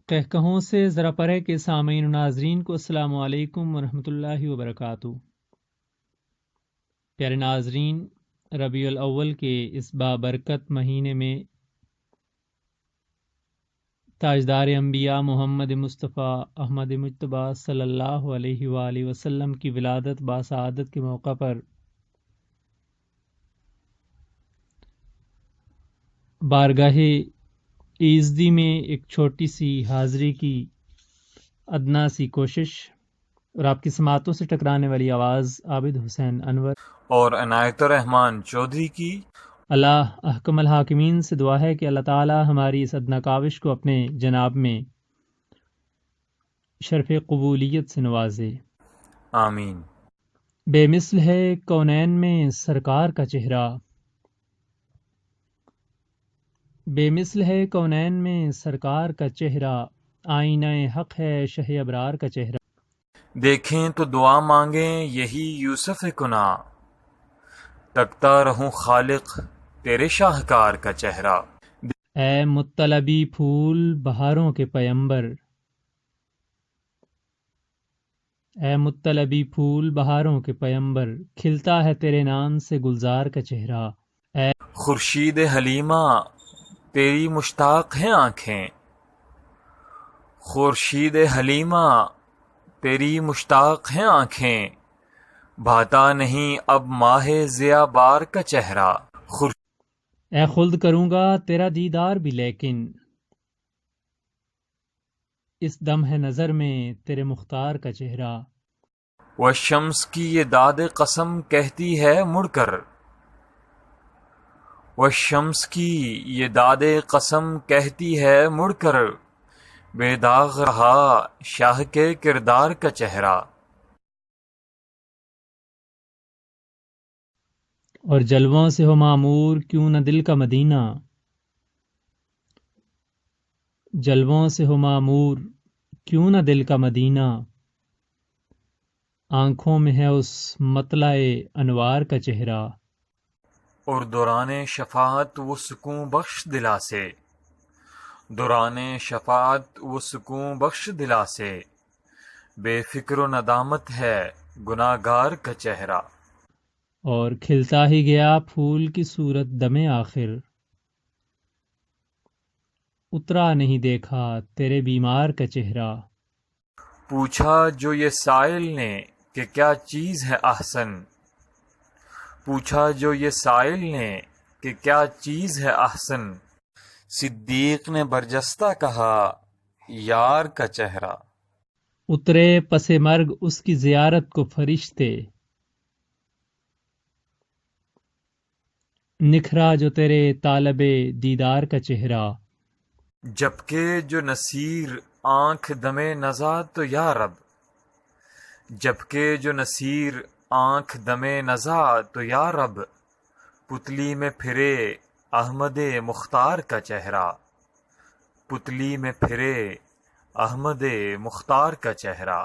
کہوں سے ذرا پرے کے سامعین و ناظرین کو السلام علیکم ورحمۃ اللہ وبرکاتہ۔ پیارے ناظرین، ربیع الاول کے اس بابرکت مہینے میں تاجدار انبیاء محمد مصطفیٰ احمد مجتبیٰ صلی اللہ علیہ وآلہ وسلم کی ولادت باسعادت کے موقع پر بارگاہ ایزدی میں ایک چھوٹی سی حاضری کی ادنا سی کوشش اور آپ کی سماعتوں سے ٹکرانے والی آواز عابد حسین انور اور عنایت الرحمن چودھری کی۔ اللہ احکم الحاکمین سے دعا ہے کہ اللہ تعالی ہماری اس ادنا کاوش کو اپنے جناب میں شرف قبولیت سے نوازے، آمین۔ بے مثل ہے کونین میں سرکار کا چہرہ، بے مثل ہے کونین میں سرکار کا چہرہ، آئینہ حق ہے شہ ابرار کا چہرہ۔ دیکھیں تو دعا مانگیں یہی یوسف کنا، تکتا رہوں خالق تیرے شاہکار کا چہرہ۔ اے مطلبی پھول بہاروں کے پیمبر، اے مطلبی پھول بہاروں کے پیمبر، کھلتا ہے تیرے نام سے گلزار کا چہرہ۔ اے خورشید حلیمہ تیری مشتاق ہیں آنکھیں، خورشید حلیمہ تیری مشتاق ہیں آنکھیں، بھاتا نہیں اب ماہ ضیا بار کا چہرہ۔ اے خلد کروں گا تیرا دیدار بھی لیکن، اس دم ہے نظر میں تیرے مختار کا چہرہ۔ وہ شمس کی یہ داد قسم کہتی ہے مڑ کر، وہ شمس کی یہ داد قسم کہتی ہے مڑ کر، بے داغ رہا شاہ کے کردار کا چہرہ۔ اور جلووں سے ہو معمور کیوں نہ دل کا مدینہ، جلووں سے ہو معمور کیوں نہ دل کا مدینہ، آنکھوں میں ہے اس مطلع انوار کا چہرہ۔ اور دوران شفاعت وہ سکون بخش دلا سے، دوران شفاعت وہ سکون بخش دلا سے، بے فکر و ندامت ہے گناہ گار کا چہرہ۔ اور کھلتا ہی گیا پھول کی صورت دم آخر، اترا نہیں دیکھا تیرے بیمار کا چہرہ۔ پوچھا جو یہ سائل نے کہ کیا چیز ہے احسن، پوچھا جو یہ سائل نے کہ کیا چیز ہے احسن، صدیق نے برجستہ کہا یار کا چہرہ۔ اترے پس مرگ اس کی زیارت کو فرشتے، نکھرا جو تیرے طالب دیدار کا چہرہ۔ جبکہ جو نصیر آنکھ دمے نزا تو یا رب، جبکہ جو نصیر آنکھ دمے نزا تو یا رب، پتلی میں پھرے احمد مختار کا چہرہ، پتلی میں پھرے احمد مختار کا چہرہ۔